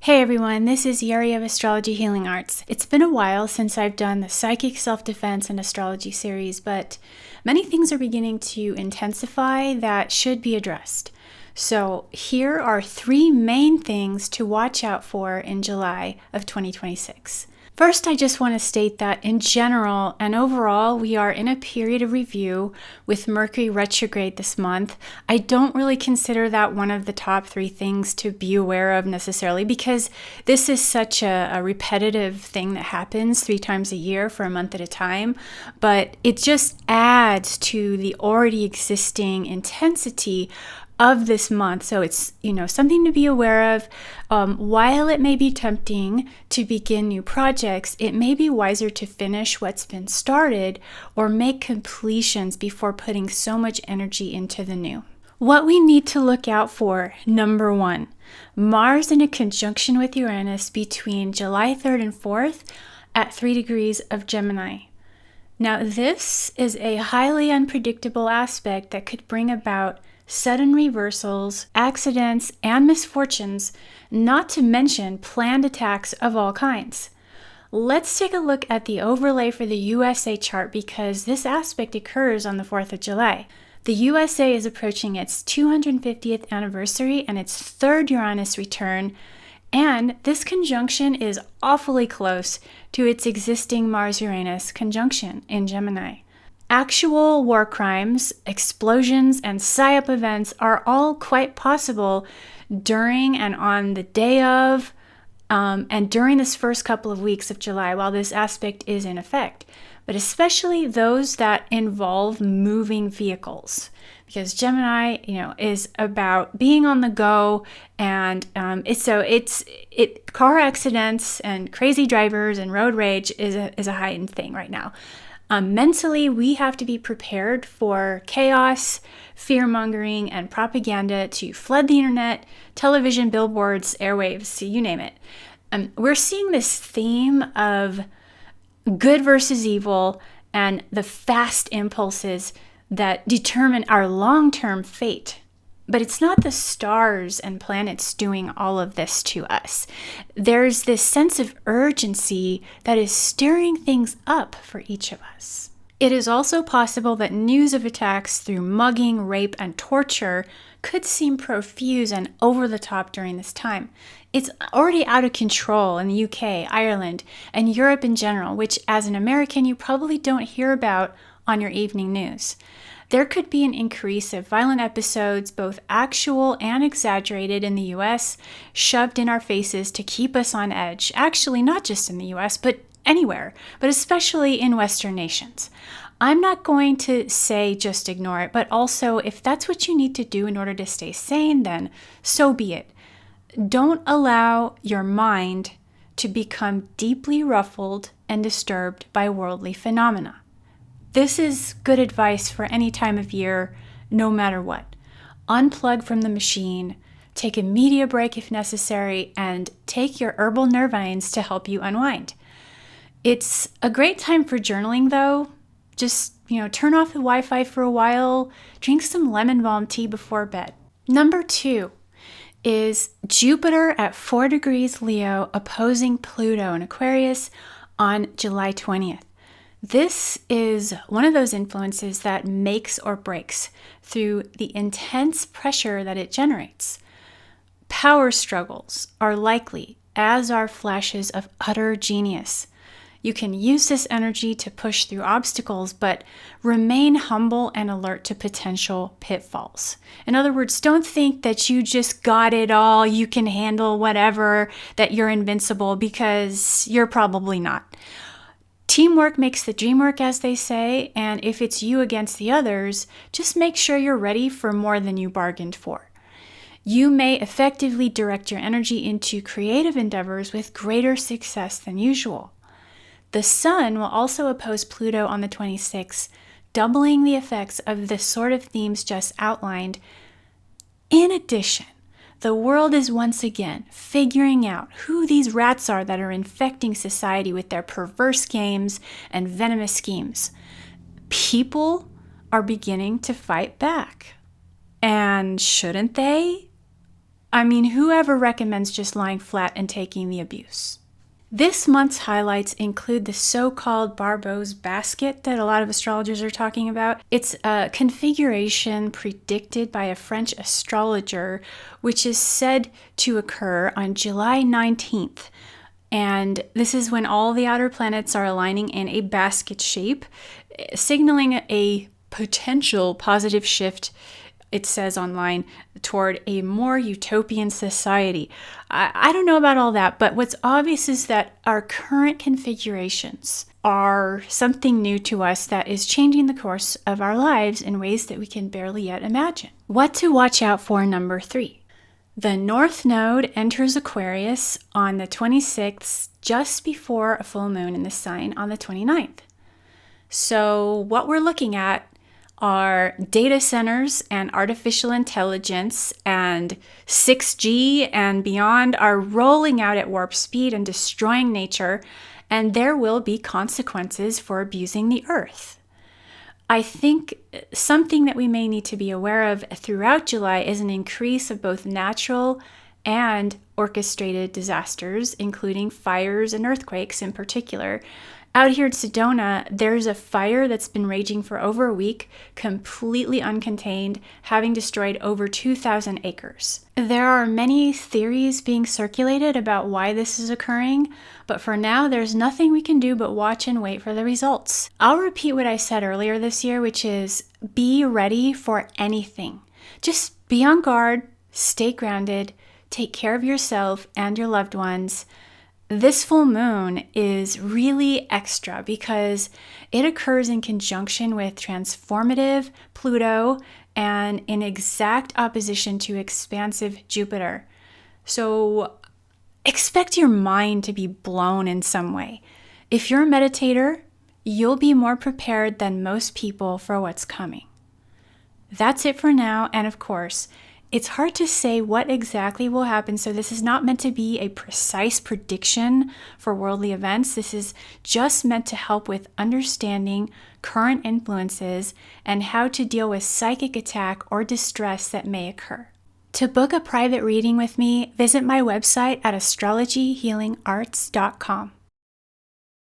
Hey everyone, this is Yuri of Astrology Healing Arts. It's been a while since I've done the Psychic Self-Defense and Astrology series, but many things are beginning to intensify that should be addressed. So here are three main things to watch out for in July of 2026. First, I just want to state that in general and overall, we are in a period of review with Mercury retrograde this month. I don't really consider that one of the top three things to be aware of necessarily because this is such a repetitive thing that happens 3 times a year for a month at a time. But it just adds to the already existing intensity of this month. So it's, something to be aware of. While it may be tempting to begin new projects, it may be wiser to finish what's been started or make completions before putting so much energy into the new. What we need to look out for, number 1, Mars in a conjunction with Uranus between July 3rd and 4th at 3 degrees of Gemini. Now, this is a highly unpredictable aspect that could bring about sudden reversals, accidents, and misfortunes, not to mention planned attacks of all kinds. Let's take a look at the overlay for the USA chart because this aspect occurs on the 4th of July. The USA is approaching its 250th anniversary and its third Uranus return, and this conjunction is awfully close to its existing Mars-Uranus conjunction in Gemini. Actual war crimes, explosions, and psyop events are all quite possible during and on the day of and during this first couple of weeks of July while this aspect is in effect, but especially those that involve moving vehicles. Because Gemini, is about being on the go, and car accidents and crazy drivers and road rage is a heightened thing right now. Mentally, we have to be prepared for chaos, fear-mongering, and propaganda to flood the internet, television, billboards, airwaves, you name it. We're seeing this theme of good versus evil and the fast impulses that determine our long-term fate. But it's not the stars and planets doing all of this to us. There's this sense of urgency that is stirring things up for each of us. It is also possible that news of attacks through mugging, rape, and torture could seem profuse and over the top during this time. It's already out of control in the UK, Ireland, and Europe in general, which as an American you probably don't hear about on your evening news. There could be an increase of violent episodes, both actual and exaggerated in the US, shoved in our faces to keep us on edge. Actually, not just in the US, but anywhere, but especially in Western nations. I'm not going to say just ignore it, but also if that's what you need to do in order to stay sane, then so be it. Don't allow your mind to become deeply ruffled and disturbed by worldly phenomena. This is good advice for any time of year, no matter what. Unplug from the machine, take a media break if necessary, and take your herbal nervines to help you unwind. It's a great time for journaling though. Just, turn off the Wi-Fi for a while, drink some lemon balm tea before bed. Number 2 is Jupiter at 4 degrees Leo opposing Pluto in Aquarius on July 20th. This is one of those influences that makes or breaks through the intense pressure that it generates. Power struggles are likely, as are flashes of utter genius. You can use this energy to push through obstacles, but remain humble and alert to potential pitfalls. In other words, don't think that you just got it all, you can handle whatever, that you're invincible, because you're probably not. Teamwork makes the dream work, as they say, and if it's you against the others, just make sure you're ready for more than you bargained for. You may effectively direct your energy into creative endeavors with greater success than usual. The Sun will also oppose Pluto on the 26th, doubling the effects of the sort of themes just outlined. In addition, the world is once again figuring out who these rats are that are infecting society with their perverse games and venomous schemes. People are beginning to fight back. And shouldn't they? I mean, whoever recommends just lying flat and taking the abuse? This month's highlights include the so-called Barbeau's basket that a lot of astrologers are talking about. It's a configuration predicted by a French astrologer, which is said to occur on July 19th. And this is when all the outer planets are aligning in a basket shape, signaling a potential positive shift, it says online, toward a more utopian society. I don't know about all that, but what's obvious is that our current configurations are something new to us that is changing the course of our lives in ways that we can barely yet imagine. What to watch out for, number 3. The North Node enters Aquarius on the 26th, just before a full moon in the sign on the 29th. So what we're looking at are data centers and artificial intelligence and 6G and beyond are rolling out at warp speed and destroying nature, and there will be consequences for abusing the earth. I think something that we may need to be aware of throughout July is an increase of both natural and orchestrated disasters, including fires and earthquakes in particular. Out here in Sedona, there's a fire that's been raging for over a week, completely uncontained, having destroyed over 2,000 acres. There are many theories being circulated about why this is occurring, but for now, there's nothing we can do but watch and wait for the results. I'll repeat what I said earlier this year, which is be ready for anything. Just be on guard, stay grounded, take care of yourself and your loved ones. This full moon is really extra because it occurs in conjunction with transformative Pluto and in exact opposition to expansive Jupiter. So expect your mind to be blown in some way. If you're a meditator, you'll be more prepared than most people for what's coming. That's it for now, and of course, it's hard to say what exactly will happen, so this is not meant to be a precise prediction for worldly events. This is just meant to help with understanding current influences and how to deal with psychic attack or distress that may occur. To book a private reading with me, visit my website at astrologyhealingarts.com.